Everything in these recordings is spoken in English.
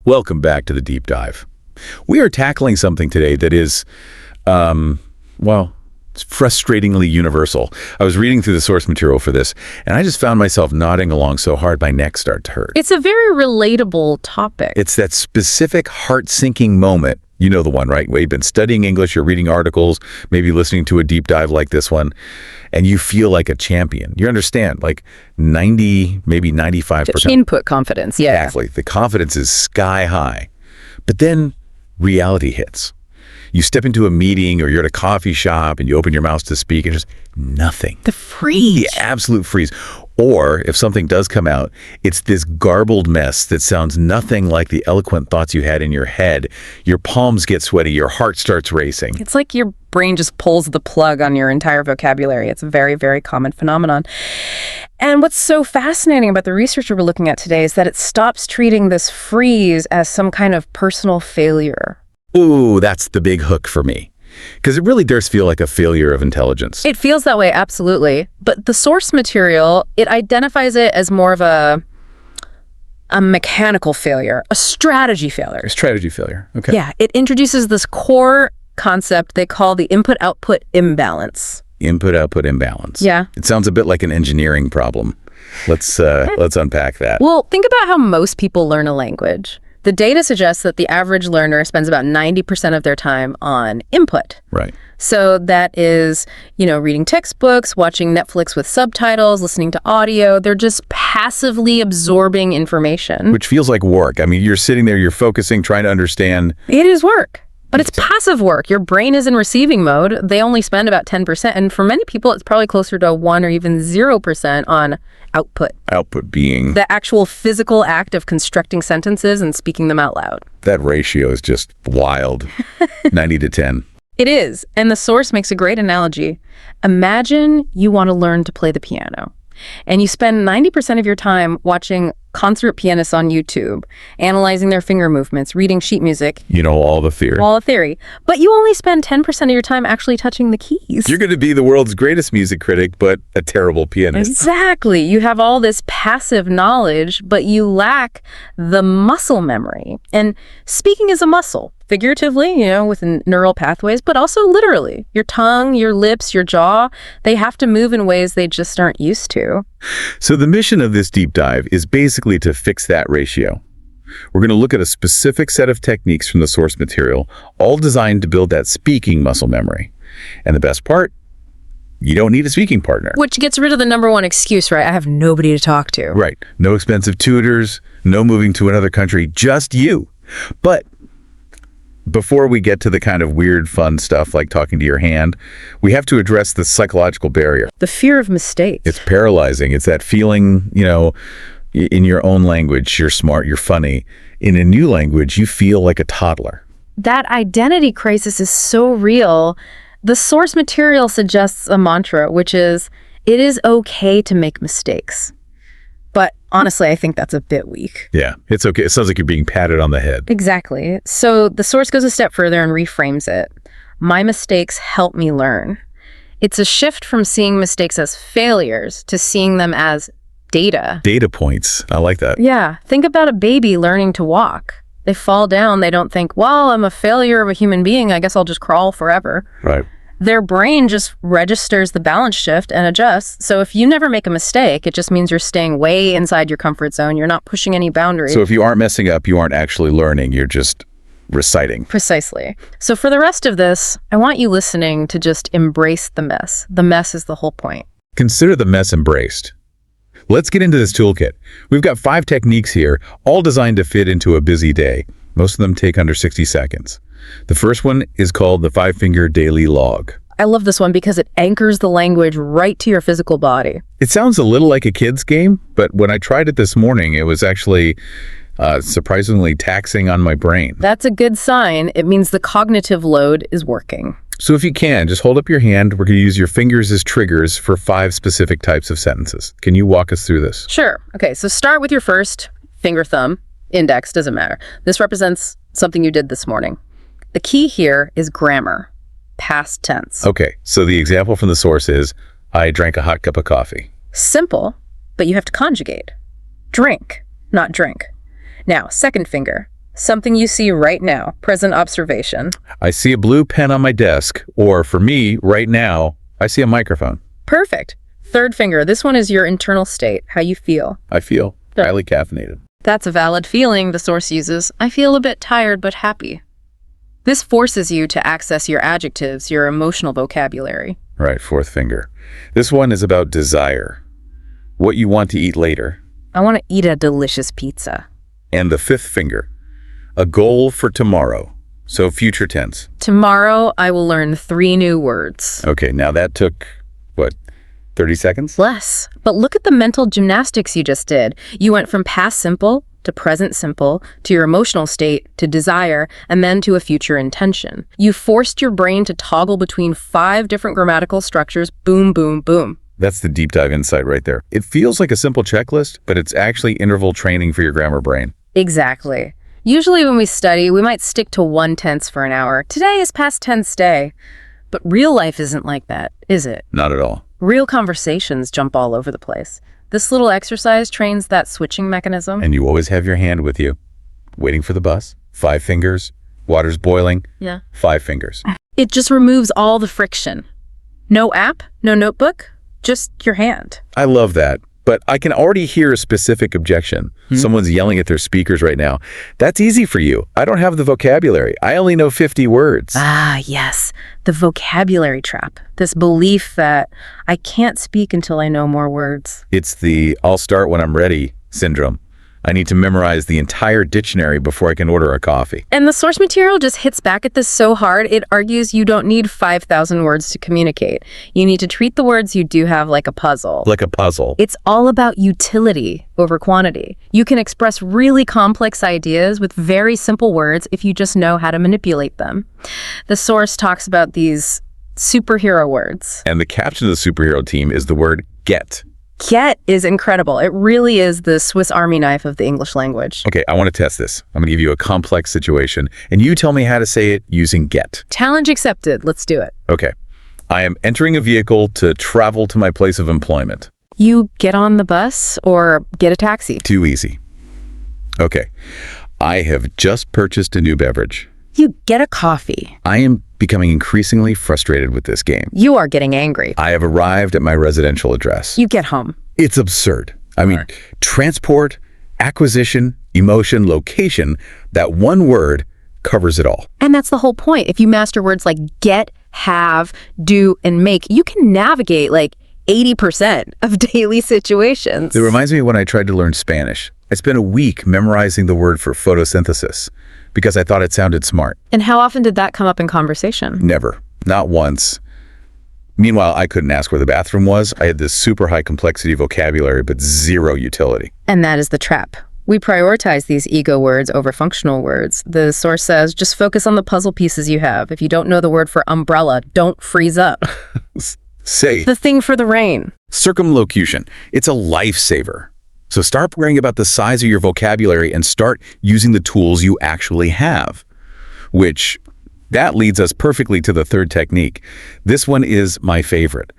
Welcome back to the Deep Dive. We are tackling something today that is, well, it's frustratingly universal. I was reading through the source material for this, and I just found myself nodding along so hard my neck started to hurt. It's a very relatable topic. It's that specific heart-sinking moment. You know the one, right? Where you've been studying English, you're reading articles, maybe listening to a deep dive like this one, and you feel like a champion. You understand, like 90, maybe 95%. Input confidence, yeah. Exactly. The confidence is sky high. But then reality hits. You step into a meeting or you're at a coffee shop and you open your mouth to speak and just nothing. The freeze. The absolute freeze. Or if something does come out, it's this garbled mess that sounds nothing like the eloquent thoughts you had in your head. Your palms get sweaty, your heart starts racing. It's like your brain just pulls the plug on your entire vocabulary. It's a very, very common phenomenon. And what's so fascinating about the research we're looking at today is that it stops treating this freeze as some kind of personal failure. Ooh, that's the big hook for me. Because it really does feel like a failure of intelligence. It feels that way, absolutely. But the source material, it identifies it as more of a mechanical failure, a strategy failure. A strategy failure, okay. Yeah, it introduces this core concept they call the input-output imbalance. Input-output imbalance. Yeah. It sounds a bit like an engineering problem. Let's unpack that. Well, think about how most people learn a language. The data suggests that the average learner spends about 90% of their time on input. Right. So that is, reading textbooks, watching Netflix with subtitles, listening to audio. They're just passively absorbing information. Which feels like work. I mean, you're sitting there, you're focusing, trying to understand. It is work. But it's passive work. Your brain is in receiving mode. They only spend about 10%. And for many people, it's probably closer to 1 or even 0% on output. Output being? The actual physical act of constructing sentences and speaking them out loud. That ratio is just wild. 90 to 10. It is. And the source makes a great analogy. Imagine you want to learn to play the piano. And you spend 90% of your time watching concert pianists on YouTube, analyzing their finger movements, reading sheet music. All the theory. All the theory. But you only spend 10% of your time actually touching the keys. You're going to be the world's greatest music critic, but a terrible pianist. Exactly. You have all this passive knowledge, but you lack the muscle memory. And speaking is a muscle. Figuratively, with neural pathways, but also literally. Your tongue, your lips, your jaw, they have to move in ways they just aren't used to. So the mission of this deep dive is basically to fix that ratio. We're going to look at a specific set of techniques from the source material, all designed to build that speaking muscle memory. And the best part, you don't need a speaking partner. Which gets rid of the number one excuse, right? I have nobody to talk to. Right. No expensive tutors, no moving to another country, just you. But before we get to the kind of weird, fun stuff like talking to your hand, we have to address the psychological barrier. The fear of mistakes. It's paralyzing. It's that feeling, in your own language, you're smart, you're funny. In a new language, you feel like a toddler. That identity crisis is so real. The source material suggests a mantra, which is, it is okay to make mistakes. But honestly, I think that's a bit weak. Yeah, it's okay. It sounds like you're being patted on the head. Exactly. So the source goes a step further and reframes it. My mistakes help me learn. It's a shift from seeing mistakes as failures to seeing them as data. Data points. I like that. Yeah. Think about a baby learning to walk. They fall down. They don't think, well, I'm a failure of a human being. I guess I'll just crawl forever. Right. Their brain just registers the balance shift and adjusts. So if you never make a mistake, it just means you're staying way inside your comfort zone. You're not pushing any boundaries. So if you aren't messing up, you aren't actually learning. You're just reciting. Precisely. So for the rest of this, I want you listening to just embrace the mess. The mess is the whole point. Consider the mess embraced. Let's get into this toolkit. We've got 5 techniques here, all designed to fit into a busy day. Most of them take under 60 seconds. The first one is called the 5-finger daily log. I love this one because it anchors the language right to your physical body. It sounds a little like a kid's game, but when I tried it this morning, it was actually surprisingly taxing on my brain. That's a good sign. It means the cognitive load is working. So if you can, just hold up your hand. We're going to use your fingers as triggers for 5 specific types of sentences. Can you walk us through this? Sure. Okay, so start with your first finger, thumb, index, doesn't matter. This represents something you did this morning. The key here is grammar, past tense. Okay, so the example from the source is, I drank a hot cup of coffee. Simple, but you have to conjugate. Drink, not drink. Now, second finger, Something you see right now, present observation. I see a blue pen on my desk, or for me, right now, I see a microphone. Perfect. Third finger, this one is your internal state, how you feel. I feel highly caffeinated. That's a valid feeling the source uses. I feel a bit tired but happy. This forces you to access your adjectives, your emotional vocabulary. Right, fourth finger. This one is about desire. What you want to eat later. I want to eat a delicious pizza. And the fifth finger. A goal for tomorrow. So future tense. Tomorrow, I will learn 3 new words. Okay, now that took, 30 seconds? Less. But look at the mental gymnastics you just did. You went from past simple to present simple to your emotional state to desire and then to a future intention. You forced your brain to toggle between 5 different grammatical structures. Boom, boom, boom. That's the deep dive insight right there. It feels like a simple checklist, but it's actually interval training for your grammar brain. Exactly. Usually when we study, we might stick to one tense for an hour. Today is past tense day. But real life isn't like that, is it? Not at all. Real conversations jump all over the place. This little exercise trains that switching mechanism. And you always have your hand with you, waiting for the bus. 5 fingers, water's boiling. Yeah. 5 fingers. It just removes all the friction. No app, no notebook, just your hand. I love that, but I can already hear a specific objection. Someone's yelling at their speakers right now. That's easy for you. I don't have the vocabulary. I only know 50 words. Ah, yes. The vocabulary trap. This belief that I can't speak until I know more words. It's the I'll start when I'm ready syndrome. I need to memorize the entire dictionary before I can order a coffee. And the source material just hits back at this so hard, it argues you don't need 5,000 words to communicate. You need to treat the words you do have like a puzzle. Like a puzzle. It's all about utility over quantity. You can express really complex ideas with very simple words if you just know how to manipulate them. The source talks about these superhero words. And the caption of the superhero team is the word get. Get is incredible. It really is the Swiss Army knife of the English language. Okay, I want to test this. I'm going to give you a complex situation, and you tell me how to say it using get. Challenge accepted. Let's do it. Okay. I am entering a vehicle to travel to my place of employment. You get on the bus or get a taxi. Too easy. Okay. I have just purchased a new beverage. You get a coffee. I am becoming increasingly frustrated with this game. You are getting angry. I have arrived at my residential address. You get home. It's absurd. I mean, transport, acquisition, emotion, location, that one word covers it all. And that's the whole point. If you master words like get, have, do, and make, you can navigate like 80% of daily situations. It reminds me of when I tried to learn Spanish. I spent a week memorizing the word for photosynthesis because I thought it sounded smart. And how often did that come up in conversation? Never. Not once. Meanwhile, I couldn't ask where the bathroom was. I had this super high complexity vocabulary, but zero utility. And that is the trap. We prioritize these ego words over functional words. The source says, just focus on the puzzle pieces you have. If you don't know the word for umbrella, don't freeze up. Say, The thing for the rain. circumlocution. It's a lifesaver. So start worrying about the size of your vocabulary and start using the tools you actually have. Which, that leads us perfectly to the third technique. This one is my favorite.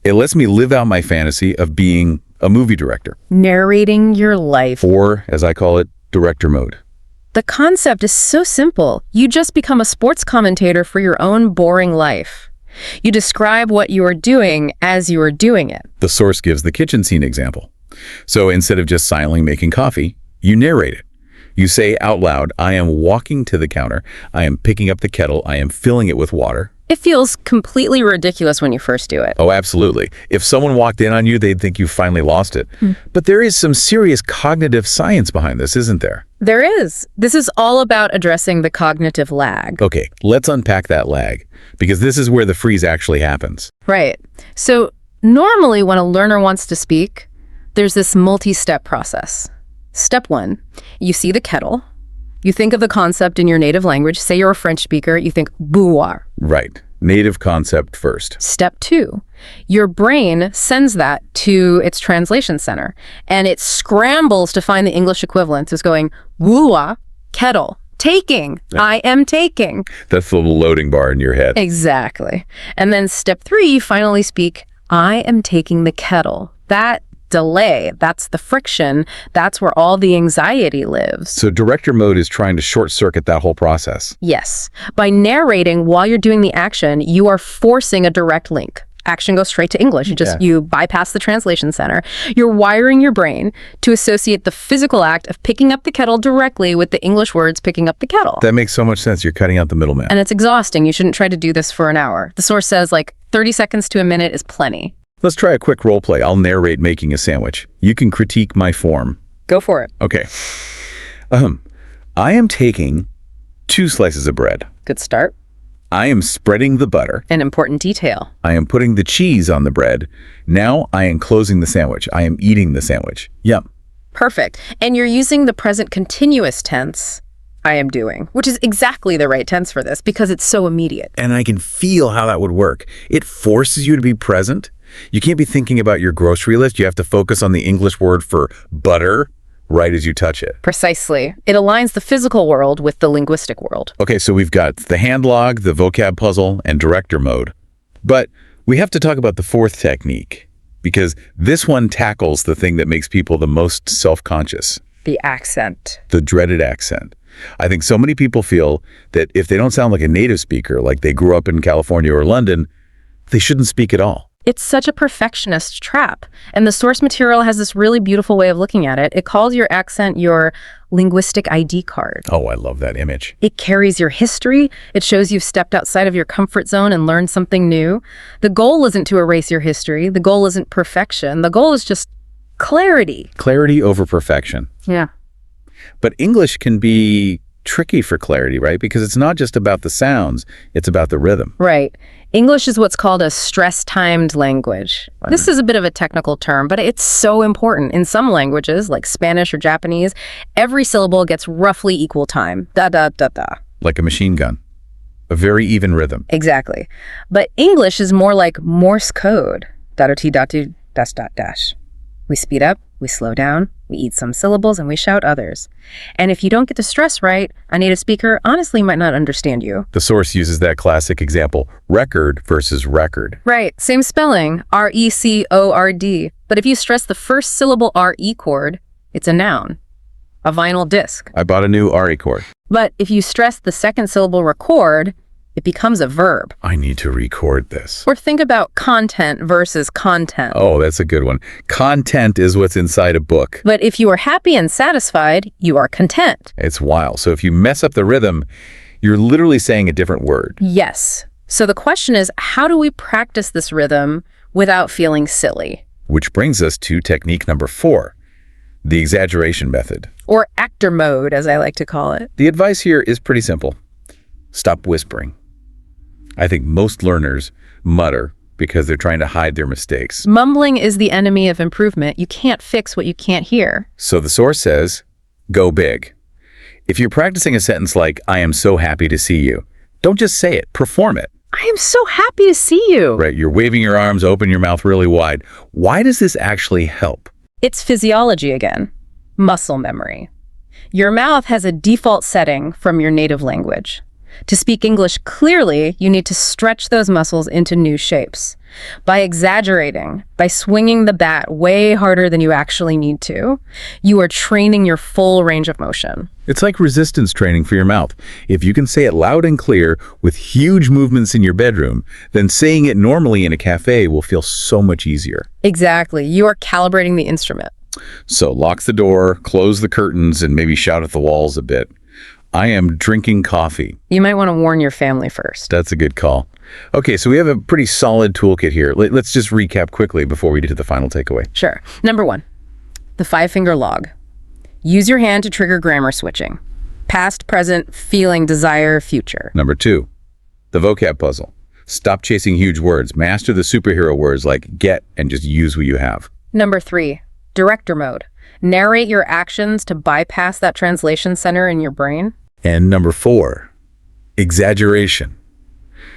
It lets me live out my fantasy of being a movie director. Narrating your life. Or, as I call it, director mode. The concept is so simple. You just become a sports commentator for your own boring life. You describe what you are doing as you are doing it. The source gives the kitchen scene example. So instead of just silently making coffee, you narrate it. You say out loud, I am walking to the counter, I am picking up the kettle, I am filling it with water. It feels completely ridiculous when you first do it. Oh, absolutely. If someone walked in on you, they'd think you finally lost it. But there is some serious cognitive science behind this, isn't there? There is. This is all about addressing the cognitive lag. Okay, let's unpack that lag, because this is where the freeze actually happens. Right. So normally when a learner wants to speak, there's this multi-step process. Step 1, you see the kettle. You think of the concept in your native language. Say you're a French speaker, you think bouilloire. Right. Native concept first. Step 2, your brain sends that to its translation center, and it scrambles to find the English equivalent. It's going, bouilloire, kettle, taking, I am taking. That's the little loading bar in your head. Exactly. And then step 3, you finally speak, I am taking the kettle. That delay. That's the friction. That's where all the anxiety lives. So director mode is trying to short-circuit that whole process. Yes. By narrating while you're doing the action, you are forcing a direct link. Action goes straight to English. You bypass the translation center. You're wiring your brain to associate the physical act of picking up the kettle directly with the English words picking up the kettle. That makes so much sense. You're cutting out the middleman. And it's exhausting. You shouldn't try to do this for an hour. The source says 30 seconds to a minute is plenty. Let's try a quick role play. I'll narrate making a sandwich. You can critique my form. Go for it. Okay. I am taking 2 slices of bread. Good start. I am spreading the butter. An important detail. I am putting the cheese on the bread. Now I am closing the sandwich. I am eating the sandwich. Yum. Perfect. And you're using the present continuous tense, I am doing, which is exactly the right tense for this because it's so immediate. And I can feel how that would work. It forces you to be present. You can't be thinking about your grocery list. You have to focus on the English word for butter right as you touch it. Precisely. It aligns the physical world with the linguistic world. Okay, so we've got the hand log, the vocab puzzle, and director mode. But we have to talk about the 4th technique, because this one tackles the thing that makes people the most self-conscious. The accent. The dreaded accent. I think so many people feel that if they don't sound like a native speaker, like they grew up in California or London, they shouldn't speak at all. It's such a perfectionist trap. And the source material has this really beautiful way of looking at it. It calls your accent your linguistic ID card. Oh, I love that image. It carries your history. It shows you've stepped outside of your comfort zone and learned something new. The goal isn't to erase your history. The goal isn't perfection. The goal is just clarity. Clarity over perfection. Yeah. But English can be tricky for clarity, right? Because it's not just about the sounds, it's about the rhythm. Right. English is what's called a stress-timed language. This is a bit of a technical term, but it's so important. In some languages, like Spanish or Japanese, every syllable gets roughly equal time. Da, da, da, da. Like a machine gun. A very even rhythm. Exactly. But English is more like Morse code. Dot-o-ti, dot-do, dash, dot, dash. We speed up, we slow down, we eat some syllables, and we shout others. And if you don't get the stress right, a native speaker honestly might not understand you. The source uses that classic example, record versus record. Right, same spelling, R-E-C-O-R-D. But if you stress the first syllable R-E chord, it's a noun, a vinyl disc. I bought a new RE chord. But if you stress the second syllable record, it becomes a verb. I need to record this. Or think about content versus content. Oh, that's a good one. Content is what's inside a book. But if you are happy and satisfied, you are content. It's wild. So if you mess up the rhythm, you're literally saying a different word. Yes. So the question is, how do we practice this rhythm without feeling silly? Which brings us to technique number 4, the exaggeration method. Or actor mode, as I like to call it. The advice here is pretty simple. Stop whispering. I think most learners mutter because they're trying to hide their mistakes. Mumbling is the enemy of improvement. You can't fix what you can't hear. So the source says, go big. If you're practicing a sentence like, I am so happy to see you, don't just say it, perform it. I am so happy to see you. Right, you're waving your arms, open your mouth really wide. Why does this actually help? It's physiology again. Muscle memory. Your mouth has a default setting from your native language. To speak English clearly, you need to stretch those muscles into new shapes. By exaggerating, by swinging the bat way harder than you actually need to, you are training your full range of motion. It's like resistance training for your mouth. If you can say it loud and clear with huge movements in your bedroom, then saying it normally in a cafe will feel so much easier. Exactly. You are calibrating the instrument. So lock the door, close the curtains, and maybe shout at the walls a bit. I am drinking coffee. You might want to warn your family first. That's a good call. Okay, so we have a pretty solid toolkit here. Let's just recap quickly before we get to the final takeaway. Sure. Number 1, the 5-finger log. Use your hand to trigger grammar switching. Past, present, feeling, desire, future. Number 2, the vocab puzzle. Stop chasing huge words. Master the superhero words like get and just use what you have. Number 3, director mode. Narrate your actions to bypass that translation center in your brain. And number 4, exaggeration.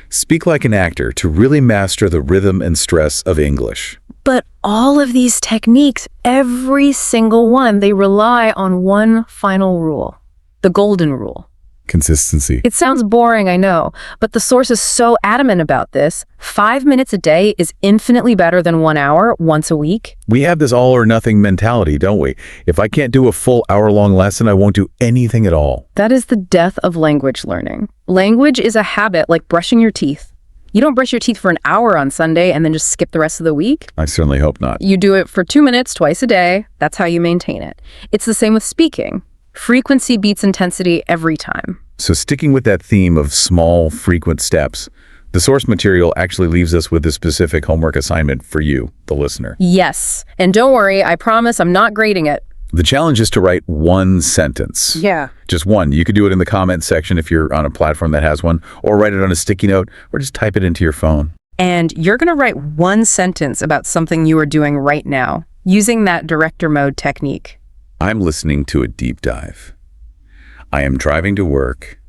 Speak like an actor to really master the rhythm and stress of English. But all of these techniques, every single one, they rely on one final rule, the golden rule. Consistency. It sounds boring, I know, but the source is so adamant about this. 5 minutes a day is infinitely better than 1 hour once a week. We have this all or nothing mentality, don't we? If I can't do a full hour-long lesson, I won't do anything at all. That is the death of language learning. Language is a habit like brushing your teeth. You don't brush your teeth for an hour on Sunday and then just skip the rest of the week. I certainly hope not. You do it for 2 minutes twice a day. That's how you maintain it. It's the same with speaking. Frequency beats intensity every time. So sticking with that theme of small, frequent steps, the source material actually leaves us with a specific homework assignment for you, the listener. Yes. And don't worry, I promise I'm not grading it. The challenge is to write one sentence. Yeah. Just one. You could do it in the comment section if you're on a platform that has one, or write it on a sticky note, or just type it into your phone. And you're going to write one sentence about something you are doing right now, using that director mode technique. I'm listening to a deep dive. I am driving to work.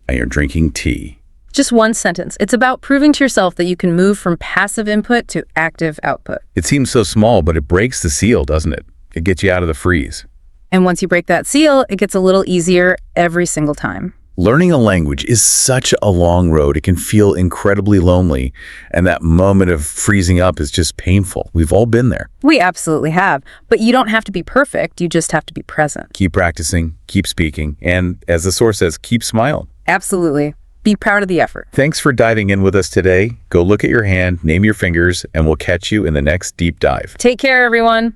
I am drinking tea. Just one sentence. It's about proving to yourself that you can move from passive input to active output. It seems so small, but it breaks the seal, doesn't it? It gets you out of the freeze. And once you break that seal, it gets a little easier every single time. Learning a language is such a long road. It can feel incredibly lonely, and that moment of freezing up is just painful. We've all been there. We absolutely have. But you don't have to be perfect. You just have to be present. Keep practicing, keep speaking, and as the source says, keep smiling. Absolutely. Be proud of the effort. Thanks for diving in with us today. Go look at your hand, name your fingers, and we'll catch you in the next deep dive. Take care, everyone.